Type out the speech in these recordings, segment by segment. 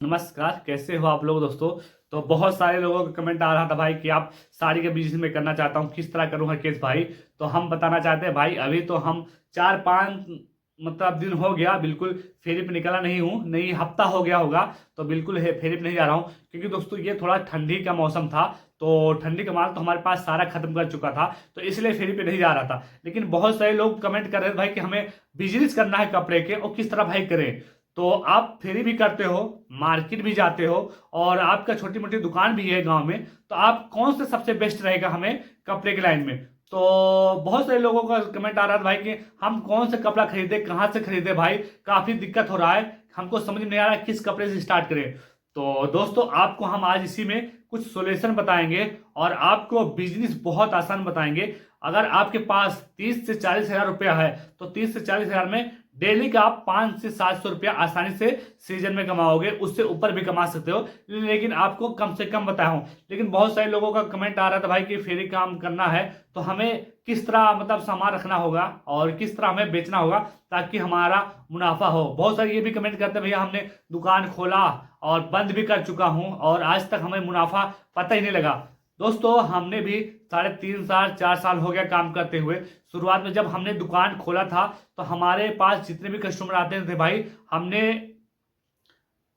नमस्कार, कैसे हो आप लोग दोस्तों। तो बहुत सारे लोगों का कमेंट आ रहा था भाई कि आप साड़ी के बिजनेस में करना चाहता हूँ, किस तरह करूँ हरकेश भाई। तो हम बताना चाहते हैं भाई, अभी तो हम 4-5 मतलब दिन हो गया, बिल्कुल फेरी पे निकला नहीं हूँ, नहीं हफ्ता हो गया होगा। तो बिल्कुल फेरी पे नहीं जा रहा हूँ, क्योंकि दोस्तों ये थोड़ा ठंडी का मौसम था। तो ठंडी का माल तो हमारे पास सारा खत्म कर चुका था, तो इसलिए फेरी पे नहीं जा रहा था। लेकिन बहुत सारे लोग कमेंट कर रहे थे भाई कि हमें बिजनेस करना है कपड़े के, और किस तरह भाई करें। तो आप फेरी भी करते हो, मार्केट भी जाते हो, और आपका छोटी मोटी दुकान भी है गांव में। तो आप कौन से सबसे बेस्ट रहेगा हमें कपड़े की लाइन में। तो बहुत सारे लोगों का कमेंट आ रहा था भाई कि हम कौन सा कपड़ा खरीदे, कहाँ से खरीदे भाई, काफी दिक्कत हो रहा है, हमको समझ नहीं आ रहा है किस कपड़े से स्टार्ट करें। तो दोस्तों आपको हम आज इसी में कुछ सोल्यूशन बताएंगे, और आपको बिजनेस बहुत आसान बताएंगे। अगर आपके पास 30 से 40 हज़ार रुपया है, तो 30 से 40 हज़ार में डेली का आप 500 से 700 रुपया आसानी से सीजन में कमाओगे, उससे ऊपर भी कमा सकते हो। लेकिन आपको कम से कम बताया हूं। लेकिन बहुत सारे लोगों का कमेंट आ रहा था भाई कि फेरी काम करना है, तो हमें किस तरह मतलब सामान रखना होगा और किस तरह हमें बेचना होगा ताकि हमारा मुनाफा हो। बहुत सारे ये भी कमेंट करते हैं भैया हमने दुकान खोला और बंद भी कर चुका हूं और आज तक हमें मुनाफा पता ही नहीं लगा। दोस्तों हमने भी 3.5 साल 4 साल हो गया काम करते हुए। शुरुआत में जब हमने दुकान खोला था, तो हमारे पास जितने भी कस्टमर आते थे भाई, हमने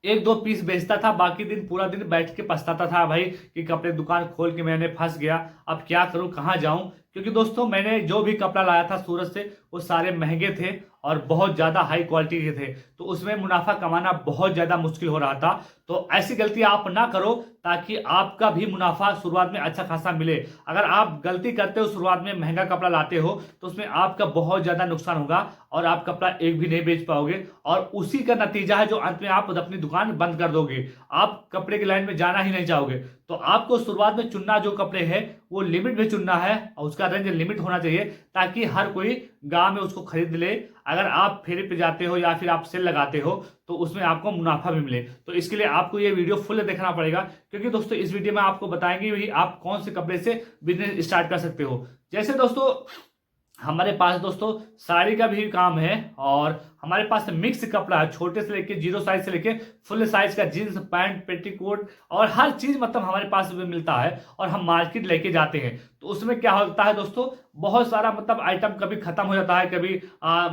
1-2 पीस बेचता था, बाकी दिन पूरा दिन बैठ के पछताता था भाई कि कपड़े दुकान खोल के मैंने फंस गया, अब क्या करूं, कहां जाऊं। क्योंकि दोस्तों मैंने जो भी कपड़ा लाया था सूरत से, वो सारे महंगे थे और बहुत ज्यादा हाई क्वालिटी के थे, तो उसमें मुनाफा कमाना बहुत ज्यादा मुश्किल हो रहा था। तो ऐसी गलती आप ना करो, ताकि आपका भी मुनाफा शुरुआत में अच्छा खासा मिले। अगर आप गलती करते हो, शुरुआत में महंगा कपड़ा लाते हो, तो उसमें आपका बहुत ज्यादा नुकसान होगा और आप कपड़ा एक भी नहीं बेच पाओगे, और उसी का नतीजा है जो अंत में आप अपनी दुकान बंद कर दोगे। आप कपड़े की लाइन में जाना ही नहीं चाहोगे। तो आपको शुरुआत में चुनना जो कपड़े हैं, वो लिमिट में चुनना है, और उसका रेंज लिमिट होना चाहिए, ताकि हर कोई गांव में उसको खरीद ले। अगर आप फेरी पे जाते हो या फिर आप सेल लगाते हो, तो उसमें आपको मुनाफा भी मिले। तो इसके लिए आपको ये वीडियो फुल देखना पड़ेगा, क्योंकि दोस्तों इस वीडियो में आपको बताएंगे भी आप कौन से कपड़े से बिजनेस स्टार्ट कर सकते हो। जैसे दोस्तों हमारे पास दोस्तों साड़ी का भी काम है, और हमारे पास मिक्स कपड़ा है, छोटे से लेके 0 साइज से लेके फुल साइज का जींस पैंट पेटीकोट और हर चीज मतलब हमारे पास भी मिलता है। और हम मार्केट लेके जाते हैं, तो उसमें क्या होता है दोस्तों, बहुत सारा मतलब आइटम कभी खत्म हो जाता है, कभी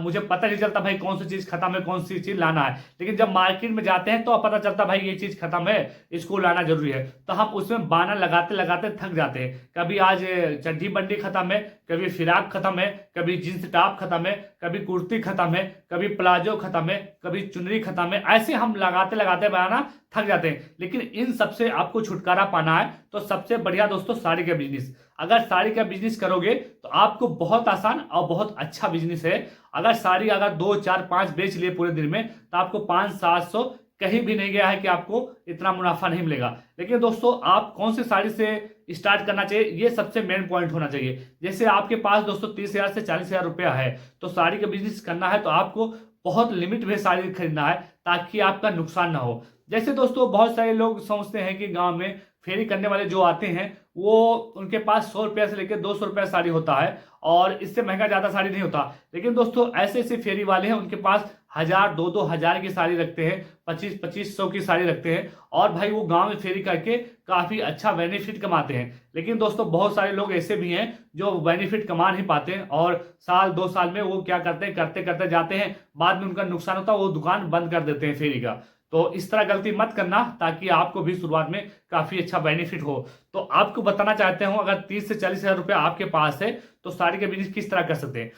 मुझे पता नहीं चलता भाई कौन सी चीज खत्म है, कौन सी चीज लाना है। लेकिन जब मार्केट में जाते हैं तो पता चलता भाई ये चीज खत्म है, इसको लाना जरूरी है। तो हम उसमें बाना लगाते लगाते थक जाते हैं। कभी आज चड्डी बंडी खत्म है, कभी फिराक खत्म है, कभी जींस टॉप खत्म है, कभी कुर्ती खत्म है, कभी प्लाजो खत्म है, कभी चुनरी खत्म है। ऐसे हम लगाते लगाते बनाना थक जाते हैं। लेकिन इन सबसे आपको छुटकारा पाना है, तो सबसे बढ़िया दोस्तों साड़ी का बिजनेस। अगर साड़ी का बिजनेस करोगे तो आपको बहुत आसान और बहुत अच्छा बिजनेस है। अगर साड़ी अगर 2 4 5 बेच लिए पूरे दिन में, तो आपको 500 700 कहीं भी नहीं गया है कि आपको इतना मुनाफा नहीं मिलेगा। लेकिन दोस्तों आप कौन सी साड़ी से स्टार्ट करना चाहिए, ये सबसे मेन पॉइंट होना चाहिए। जैसे आपके पास दोस्तों 30 हज़ार से 40 हज़ार रुपया है, तो साड़ी का बिजनेस करना है, तो आपको बहुत लिमिट में साड़ी खरीदना है, ताकि आपका नुकसान ना हो। जैसे दोस्तों बहुत सारे लोग सोचते हैं कि गांव में फेरी करने वाले जो आते हैं, वो उनके पास 100 रुपया से लेकर 200 रुपया साड़ी होता है, और इससे महंगा ज्यादा साड़ी नहीं होता। लेकिन दोस्तों ऐसे ऐसे फेरी वाले हैं, उनके पास 1000 2 2 हज़ार की साड़ी रखते हैं, 25 25 सौ की साड़ी रखते हैं, और भाई वो गांव में फेरी करके काफी अच्छा बेनिफिट कमाते हैं। लेकिन दोस्तों बहुत सारे लोग ऐसे भी हैं जो बेनिफिट कमा नहीं पाते हैं, और साल 2 साल में वो क्या करते हैं, करते करते जाते हैं, बाद में उनका नुकसान होता है, वो दुकान बंद कर देते हैं फेरी का। तो इस तरह गलती मत करना, ताकि आपको भी शुरुआत में काफी अच्छा बेनिफिट हो। तो आपको बताना चाहते हूं, अगर 30 से 40 हज़ार रुपया आपके पास है, तो साड़ी के बिजनेस किस तरह कर सकते हैं।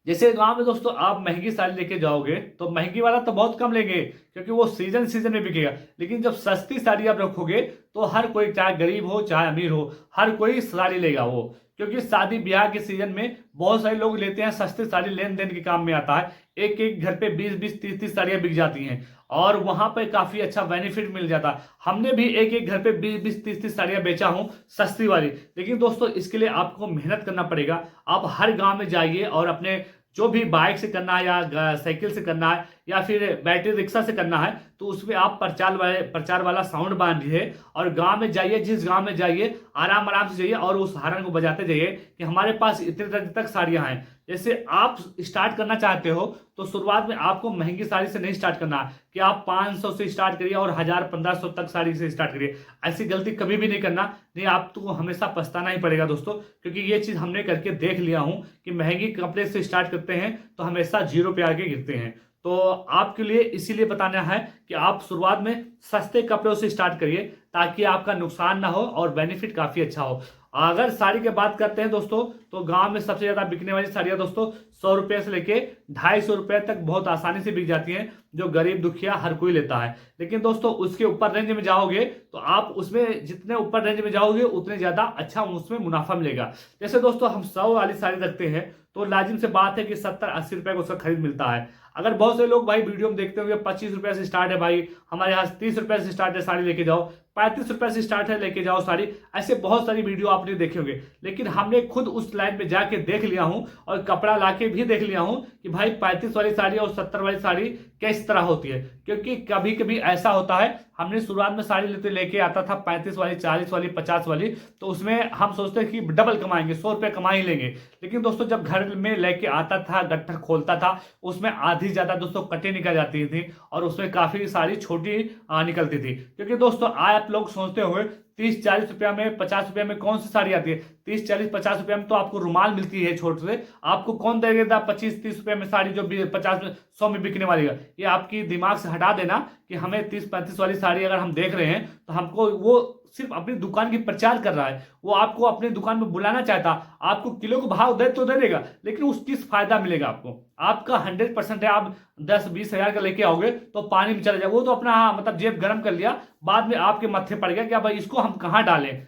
जैसे गांव में दोस्तों आप महंगी साड़ी लेके जाओगे, तो महंगी वाला तो बहुत कम लेंगे, क्योंकि वो सीजन सीजन में बिकेगा। लेकिन जब सस्ती साड़ी आप रखोगे, तो हर कोई चाहे गरीब हो चाहे अमीर हो, हर कोई साड़ी लेगा वो। क्योंकि शादी ब्याह के सीजन में बहुत सारे लोग लेते हैं, सस्ती साड़ी लेन देन के काम में आता है। एक एक घर पे 20 20 30 30 साड़ियां बिक जाती हैं, और वहां पे काफी अच्छा बेनिफिट मिल जाता है। हमने भी एक एक घर पे 20 20 30 30 साड़ियां बेचा हूं, सस्ती वाली। लेकिन दोस्तों इसके लिए आपको मेहनत करना पड़ेगा। आप हर गांव में जाइए, और अपने जो भी बाइक से करना है या साइकिल से करना है, या फिर बैटरी रिक्शा से करना है तो उसमें आप प्रचार वाला साउंड बांधिए और गांव में जाइए, जिस गांव में जाइए आराम आराम से जाइए और उस हारन को बजाते जाइए कि हमारे पास इतने तक साड़ियां हैं। जैसे आप स्टार्ट करना चाहते हो तो शुरुआत में आपको महंगी साड़ी से नहीं स्टार्ट करना है कि आप 500 से स्टार्ट करिए और 1000-1500 तक साड़ी से स्टार्ट करिए। ऐसी गलती कभी भी नहीं करना, नहीं आपको हमेशा पछताना ही पड़ेगा दोस्तों, क्योंकि ये चीज हमने करके देख लिया हूं कि महंगी कपड़े से स्टार्ट करते हैं तो हमेशा जीरो पे आके गिरते हैं। तो आपके लिए इसीलिए बताना है कि आप शुरुआत में सस्ते कपड़ों से स्टार्ट करिए ताकि आपका नुकसान ना हो और बेनिफिट काफी अच्छा हो। अगर साड़ी की बात करते हैं दोस्तों तो गांव में सबसे ज्यादा बिकने वाली साड़ियां दोस्तों 100 रुपए से लेके 250 रुपए तक बहुत आसानी से बिक जाती हैं, जो गरीब दुखिया हर कोई लेता है। लेकिन दोस्तों उसके ऊपर रेंज में जाओगे तो आप उसमें जितने ऊपर रेंज में जाओगे उतने ज्यादा अच्छा उसमें मुनाफा मिलेगा। जैसे दोस्तों हम 100 वाली साड़ी रखते हैं तो लाजिम से बात है कि 70-80 रुपए का उसका खरीद मिलता है। अगर बहुत से लोग भाई वीडियो में देखते होंगे 25 रुपए से स्टार्ट है भाई, हमारे यहाँ 30 रुपए से स्टार्ट है साड़ी लेके जाओ, 35 रुपए से स्टार्ट है लेके जाओ साड़ी, ऐसे बहुत सारी वीडियो आपने देखे होंगे। लेकिन हमने खुद उस लाइन में जाके देख लिया हूं और कपड़ा लाके भी देख लिया हूं कि भाई 35 वाली साड़ी और 70 वाली साड़ी किस तरह होती है। क्योंकि कभी कभी ऐसा होता है, हमने शुरुआत में साड़ी लेके आता था 35 वाली, 40 वाली, 50 वाली, तो उसमें हम सोचते कि डबल कमाएंगे, 100 रुपए कमा ही लेंगे। लेकिन दोस्तों जब घर में लेके आता था, गट्ठर खोलता था, उसमें आधी ज्यादा दोस्तों कटे निकल जाती थी और उसमें काफी सारी छोटी निकलती थी। क्योंकि दोस्तों आप लोग सोचते हुए 30-40 रुपया में, 50 रुपया में कौन सी साड़ी आती है? 30-40-50 रुपया में तो आपको रुमाल मिलती है छोटे से, आपको कौन देगा 25-30 रुपया में साड़ी जो 50 में 100 में बिकने वाली है? ये आपकी दिमाग से हटा देना कि हमें 30-35 वाली साड़ी अगर हम देख रहे हैं तो हमको वो सिर्फ अपनी दुकान की प्रचार कर रहा है, वो आपको अपनी दुकान में बुलाना चाहता, आपको किलो को भाव दे तो दे देगा, लेकिन उस चीज फायदा मिलेगा आपको, आपका 100% है। आप 10-20 हजार का लेके आओगे तो पानी में चले जाए, वो तो अपना मतलब जेब गर्म कर लिया, बाद में आपके मत्थे पड़ गया कि भाई इसको हम कहाँ डालें।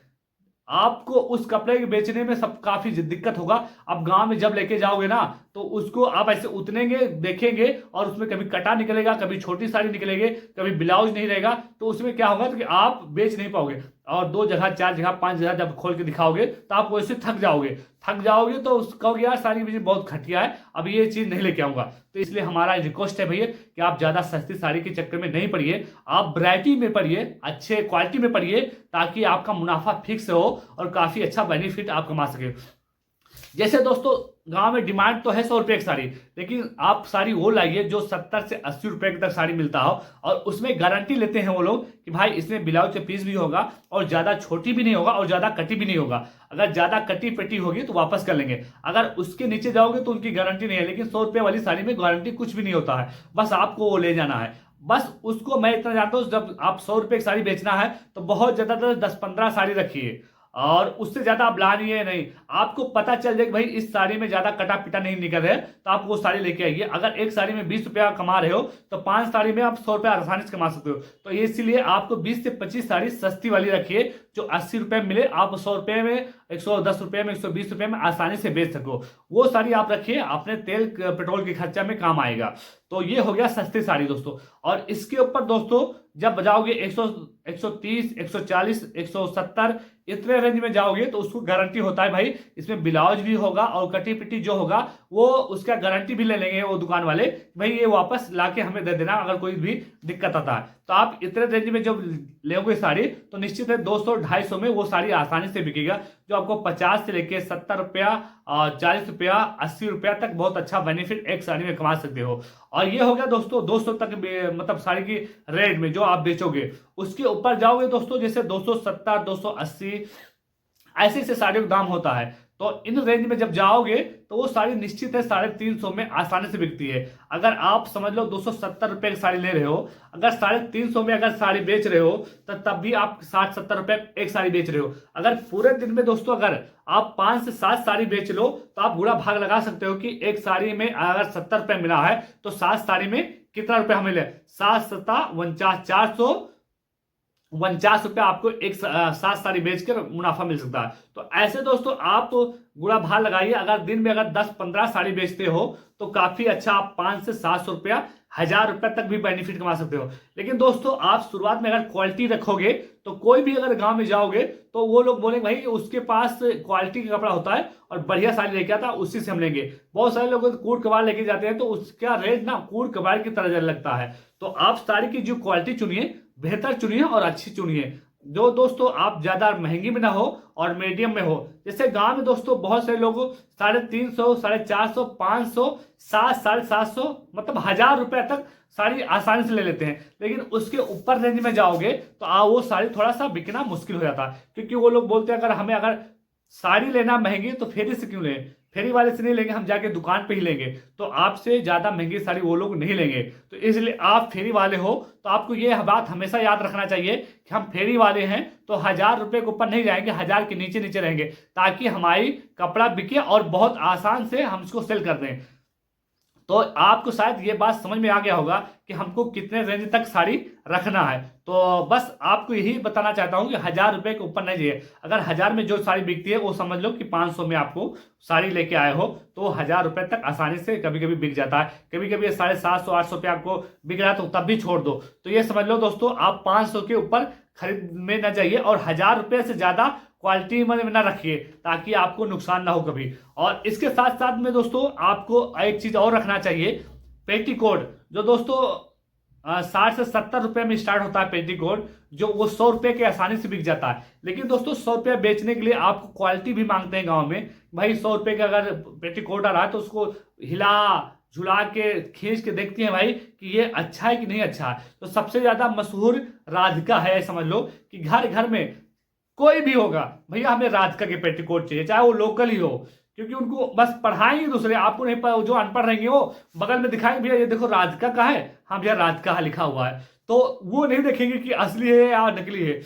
आपको उस कपड़े के बेचने में सब काफी दिक्कत होगा। आप गांव में जब लेके जाओगे ना तो उसको आप ऐसे उतनेंगे, देखेंगे और उसमें कभी कटा निकलेगा, कभी छोटी साड़ी निकलेगी, कभी ब्लाउज नहीं रहेगा, तो उसमें क्या होगा तो कि आप बेच नहीं पाओगे। और 2 जगह 4 जगह 5 जगह जब खोल के दिखाओगे तो आप वैसे थक जाओगे तो कहोगे यार साड़ी मुझे बहुत घटिया है, अब ये चीज नहीं लेके आऊंगा। तो इसलिए हमारा रिक्वेस्ट है भैया कि आप ज्यादा सस्ती साड़ी के चक्कर में नहीं पड़िए, आप वैरायटी में पड़िए, अच्छे क्वालिटी में पड़िए, ताकि आपका मुनाफा फिक्स हो और काफी अच्छा बेनिफिट आप कमा सके। जैसे दोस्तों गांव में डिमांड तो है 100 रुपए की साड़ी, लेकिन आप साड़ी वो लाइए जो 70 से 80 रुपए तक साड़ी मिलता हो और उसमें गारंटी लेते हैं वो लोग कि भाई इसमें ब्लाउज का पीस भी होगा और ज्यादा छोटी भी नहीं होगा और ज्यादा कटी भी नहीं होगा। अगर ज्यादा कटी पेटी होगी तो वापस कर लेंगे, अगर उसके नीचे जाओगे तो उनकी गारंटी नहीं है। लेकिन 100 रुपए वाली साड़ी में गारंटी कुछ भी नहीं होता है, बस आपको वो ले जाना है। बस उसको मैं इतना जानता हूं, जब आप 100 रुपए की साड़ी बेचना है तो बहुत ज्यादा 10-15 साड़ी रखिए और उससे ज्यादा आप लानिए नहीं। आपको पता चल जाए कि भाई इस साड़ी में ज्यादा कटा पिटा नहीं निकल है तो आप वो साड़ी लेके आइए। अगर एक साड़ी में 20 रुपया कमा रहे हो तो 5 साड़ी में आप 100 रुपया आसानी से कमा सकते हो। तो इसलिए आपको 20 से 25 साड़ी सस्ती वाली रखिए जो 80 रुपए मिले, आप 100 रुपए में, 110 रुपए में, 120 रुपए में आसानी से बेच सको, वो साड़ी आप रखिए, अपने तेल पेट्रोल के खर्चा में काम आएगा। तो ये हो गया सस्ती साड़ी दोस्तों। और इसके ऊपर दोस्तों जब बजाओगे 130, 140, 170 इतने रेंज में जाओगे तो उसको गारंटी होता है भाई इसमें ब्लाउज भी होगा और कटी पिटी जो होगा वो उसका गारंटी भी ले लेंगे वो दुकान वाले, भाई ये वापस लाके हमें दे देना अगर कोई भी दिक्कत आता है। तो आप इतने रेंज में जब लेोगे साड़ी तो निश्चित है 200-250 में वो साड़ी आसानी से बिकेगा, जो आपको 50 से लेके 70 रुपया, 40 रुपया, 80 रुपया तक बहुत अच्छा बेनिफिट एक साड़ी में कमा सकते हो। और ये हो गया दोस्तों 200 तक मतलब साड़ी की रेट में जो आप बेचोगे। उसके ऊपर जाओगे दोस्तों जैसे 270, 280 ऐसे से साड़ियों का दाम होता है। तो इन रेंज में जब जाओगे तो वो साड़ी निश्चित है 350 में आसानी से बिकती है। अगर आप समझ लो 270 रुपए की साड़ी ले रहे हो, अगर 350 में अगर साड़ी बेच रहे हो तो तब भी आप 60-70 रुपए एक साड़ी बेच रहे हो। अगर पूरे दिन में दोस्तों अगर आप 5 से 7 साड़ी बेच लो तो आप बुरा भाग लगा सकते हो कि एक साड़ी में अगर 70 रुपए मिला है तो 7 साड़ी में कितना रुपए हमें मिले, 7-7-49, 449 रुपया आपको एक 7 साड़ी बेचकर मुनाफा मिल सकता है। तो ऐसे दोस्तों आप बुरा भाव लगाइए, अगर दिन में अगर 10-15 साड़ी बेचते हो तो काफी अच्छा आप 500 से 700 रुपया 1000 रुपये तक भी बेनिफिट कमा सकते हो। लेकिन दोस्तों आप शुरुआत में अगर क्वालिटी रखोगे तो कोई भी अगर गांव में जाओगे तो वो लोग बोलेंगे भाई उसके पास क्वालिटी का कपड़ा होता है और बढ़िया साड़ी लेके आता, उसी से हम लेंगे। बहुत सारे लोग कूड़ कबाड़ लेके जाते हैं तो उसका रेट ना कूड़ कबाड़ की तरह लगता है। तो आप साड़ी की जो क्वालिटी चुनिए, बेहतर चुनिए और अच्छी चुनिए, जो दोस्तों आप ज्यादा महंगी में ना हो और मीडियम में हो। जैसे गांव में दोस्तों बहुत से लोग 350, 450, 500, 700 मतलब 1000 रुपए तक साड़ी आसानी से ले लेते हैं। लेकिन उसके ऊपर रेंज में जाओगे तो वो साड़ी थोड़ा सा बिकना मुश्किल हो जाता है, क्योंकि वो लोग बोलते हैं अगर साड़ी लेना महंगी तो फेरी से क्यों लें, फेरी वाले से नहीं लेंगे, हम जाके दुकान पे ही लेंगे। तो आपसे ज्यादा महंगी साड़ी वो लोग नहीं लेंगे। तो इसलिए आप फेरी वाले हो तो आपको ये बात हमेशा याद रखना चाहिए कि हम फेरी वाले हैं तो 1000 रुपए के ऊपर नहीं जाएंगे, 1000 के नीचे नीचे रहेंगे, ताकि हमारी कपड़ा बिके और बहुत आसान से हम इसको सेल कर दें। तो आपको शायद ये बात समझ में आ गया होगा कि हमको कितने रेंज तक साड़ी रखना है। तो बस आपको यही बताना चाहता हूं कि 1000 रुपए के ऊपर नहीं चाहिए। अगर 1000 में जो साड़ी बिकती है वो समझ लो कि 500 में आपको साड़ी लेके आए हो तो 1000 रुपए तक आसानी से कभी कभी बिक जाता है। कभी कभी 750, 800 रुपये आपको बिक रहा है तो तब भी छोड़ दो। तो ये समझ लो दोस्तों आप 500 के ऊपर खरीद में ना जाइए और 1000 रुपये से ज्यादा क्वालिटी में ना रखिए, ताकि आपको नुकसान ना हो कभी। और इसके साथ साथ में दोस्तों आपको एक चीज और रखना चाहिए, पेटीकोट। जो दोस्तों 60 से 70 रुपए में स्टार्ट होता है पेटीकोट, जो वो 100 रुपए के आसानी से बिक जाता है। लेकिन दोस्तों 100 रुपया बेचने के लिए आपको क्वालिटी भी मांगते हैं गांव में। भाई 100 रुपए का अगर पेटीकोट आ रहा है तो उसको हिला झुला के खींच के देखती हैं भाई कि ये अच्छा है कि नहीं अच्छा है। तो सबसे ज्यादा मशहूर राधिका है, समझ लो कि घर घर में कोई भी होगा भैया हमें राधिका के पेटीकोट चाहिए, चाहे वो लोकल ही हो, क्योंकि उनको बस पढ़ाएंगे दूसरे, आपको नहीं पता, जो अनपढ़ रहेंगे वो बगल में दिखाएंगे भैया ये देखो राधिका का है, हाँ भैया राधिका लिखा हुआ है। तो वो नहीं देखेंगे कि असली है या नकली है,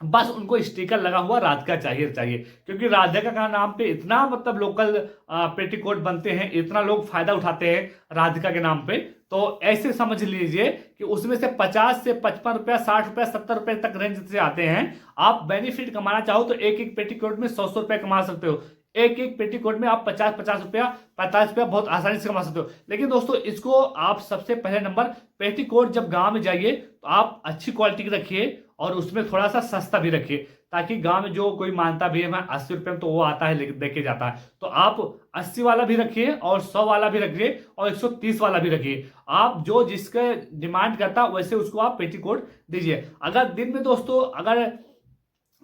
बस उनको स्टिकर लगा हुआ राधिका चाहिए, क्योंकि राधिका का नाम पे इतना मतलब लोकल पेटीकोट बनते हैं, इतना लोग फायदा उठाते हैं राधिका के नाम पे। तो ऐसे समझ लीजिए कि उसमें से 50 से 55 रुपया, 60 रुपया, 70 रुपए तक रेंज से आते हैं। आप बेनिफिट कमाना चाहो तो एक एक पेटीकोट में 100 रुपए कमा सकते हो। एक एक पेटीकोट में आप 50 रुपया, 45 रुपया बहुत आसानी से कमा सकते हो। लेकिन दोस्तों इसको आप सबसे पहले नंबर, पेटीकोट जब गांव में जाइए तो आप अच्छी क्वालिटी की रखिए और उसमें थोड़ा सा सस्ता भी रखिए, ताकि गांव में जो कोई मानता भी है मैं 80 रुपये में तो वो आता है देके जाता है। तो आप 80 वाला भी रखिए और 100 वाला भी रखिए और 130 वाला भी रखिए। आप जो जिसके डिमांड करता वैसे उसको आप पेटीकोट दीजिए। अगर दिन में दोस्तों अगर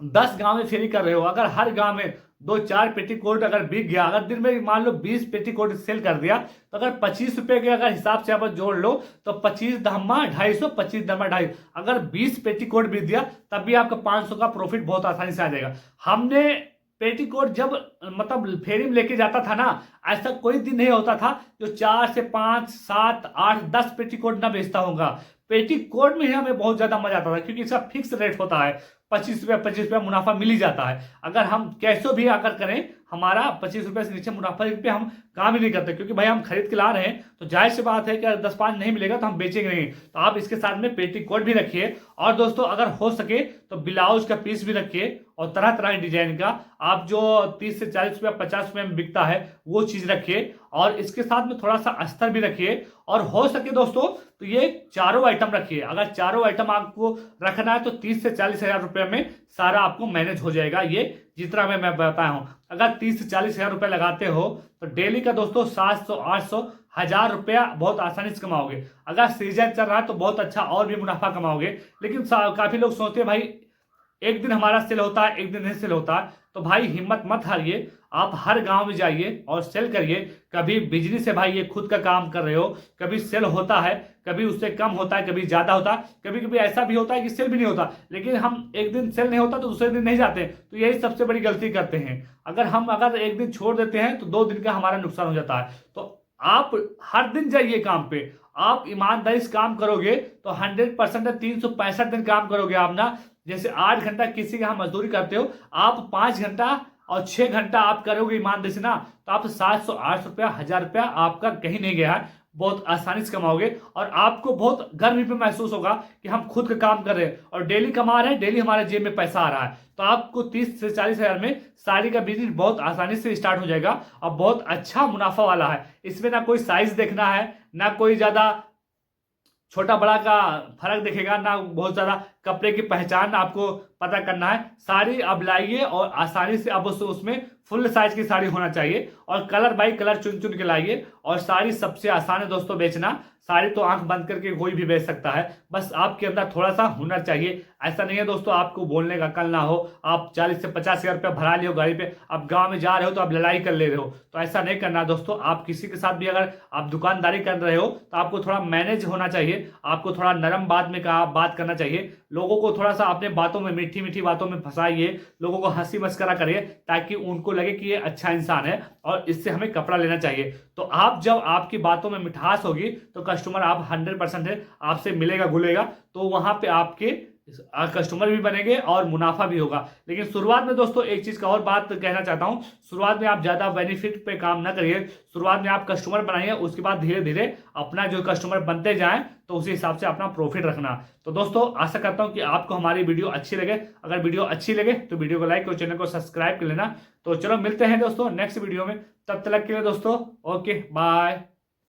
10 गांव में फेरी कर रहे हो, अगर हर गांव में 2-4 पेटीकोट अगर बिक गया, अगर दिन में मान लो 20 पेटीकोट सेल कर दिया, तो अगर 25 रुपए के अगर हिसाब से आप जोड़ लो तो 25 धम्मा 250, 25 धम्मा 250, अगर 20 पेटीकोट बिक दिया तब भी आपका 500 का प्रॉफिट बहुत आसानी से आ जाएगा। हमने पेटीकोट जब मतलब फेरी में लेके जाता था ना, ऐसा कोई दिन नहीं होता था जो 4 से 5, 7, 8, 10 पेटीकोट ना बेचता होगा। पेटीकोट में ही हमें बहुत ज्यादा मजा आता था, क्योंकि इसका फिक्स रेट होता है, 25 रुपया 25 रुपया मुनाफा मिल ही जाता है। अगर हम कैसो भी आकर करें हमारा 25 रुपये से नीचे मुनाफा पे हम काम ही नहीं करते, क्योंकि भाई हम खरीद के ला रहे हैं तो जाहिर सी बात है कि अगर 10-5 नहीं मिलेगा तो हम बेचेंगे नहीं। तो आप इसके साथ में पेटीकोट भी रखिए और दोस्तों अगर हो सके तो ब्लाउज का पीस भी रखिए और तरह तरह के डिजाइन का, आप जो 30 से 40 रुपया 50 रुपये में बिकता है वो चीज रखिए और इसके साथ में थोड़ा सा अस्तर भी रखिए। और हो सके दोस्तों तो ये चारों आइटम रखिए। अगर चारों आइटम आपको रखना है तो 30 से 40 हजार रुपये में सारा आपको मैनेज हो जाएगा। ये जितना मैं बताया हूं, अगर 30 से 40 हजार रुपये लगाते हो तो डेली का दोस्तों 700, 800, 1000 रुपया बहुत आसानी से कमाओगे। अगर सीजन चल रहा है तो बहुत अच्छा और भी मुनाफा कमाओगे। लेकिन काफी लोग सोचते हैं भाई एक दिन हमारा सेल होता है, एक दिन नहीं सेल होता है। तो भाई हिम्मत मत हारिए, आप हर गांव में जाइए और सेल करिए। कभी बिजनेस है भाई, ये खुद का काम कर रहे हो, कभी सेल होता है, कभी उससे कम होता है, कभी ज्यादा होता है, कभी कभी ऐसा भी होता है कि सेल भी नहीं होता। लेकिन हम एक दिन सेल नहीं होता तो दूसरे दिन नहीं जाते, तो यही सबसे बड़ी गलती करते हैं। अगर एक दिन छोड़ देते हैं तो 2 दिन का हमारा नुकसान हो जाता है। तो आप हर दिन जाइए काम पे, आप ईमानदारी से काम करोगे तो 100% 365 दिन काम करोगे आप ना। जैसे 8 घंटा किसी का मजदूरी करते हो, आप 5 घंटा और 6 घंटा आप करोगे ईमानदारी से ना, तो आप 700, 800 रुपया, 1000 रुपया आपका कहीं नहीं गया है, बहुत आसानी से कमाओगे। और आपको बहुत गर्व भी महसूस होगा कि हम खुद का काम कर रहे हैं और डेली कमा रहे हैं, डेली हमारे जेब में पैसा आ रहा है। तो आपको 30 से 40 हजार में साड़ी का बिजनेस बहुत आसानी से स्टार्ट हो जाएगा और बहुत अच्छा मुनाफा वाला है। इसमें ना कोई साइज देखना है, ना कोई ज्यादा छोटा बड़ा का फर्क दिखेगा ना, बहुत ज़्यादा कपड़े की पहचान आपको पता करना है। साड़ी अब लाइए और आसानी से अब उसमें फुल साइज की साड़ी होना चाहिए और कलर बाई कलर चुन चुन के लाइए। और साड़ी सबसे आसान है दोस्तों बेचना। साड़ी तो आंख बंद करके कोई भी बेच सकता है, बस आपके अंदर थोड़ा सा हुनर चाहिए। ऐसा नहीं है दोस्तों आपको बोलने का कल ना हो, आप 40 से 50 हजार रुपया भरा लियो गाड़ी पे, अब गांव में जा रहे हो तो आप लड़ाई कर ले रहे हो, तो ऐसा नहीं करना दोस्तों। आप किसी के साथ भी अगर आप दुकानदारी कर रहे हो तो आपको थोड़ा मैनेज होना चाहिए, आपको थोड़ा नरम बात में बात करना चाहिए। लोगों को थोड़ा सा अपने बातों में, मीठी मीठी बातों में फंसाइए, लोगों को हंसी मस्करा करिए ताकि उनको लगे कि ये अच्छा इंसान है और इससे हमें कपड़ा लेना चाहिए। तो आप जब आपकी बातों में मिठास होगी तो कस्टमर आप 100% है आपसे मिलेगा घुलेगा, तो वहां पे आपके कस्टमर भी बनेंगे और मुनाफा भी होगा। लेकिन शुरुआत में दोस्तों एक चीज का और बात कहना चाहता हूं, शुरुआत में आप ज्यादा बेनिफिट पे काम ना करिए। शुरुआत में आप कस्टमर बनाइए, उसके बाद धीरे धीरे अपना जो कस्टमर बनते जाएं तो उसी हिसाब से अपना प्रॉफिट रखना। तो दोस्तों आशा करता हूं कि आपको हमारी वीडियो अच्छी लगे। अगर वीडियो अच्छी लगे तो वीडियो को लाइक और चैनल को सब्सक्राइब कर लेना। तो चलो मिलते हैं दोस्तों नेक्स्ट वीडियो में, तब तक के लिए दोस्तों ओके बाय।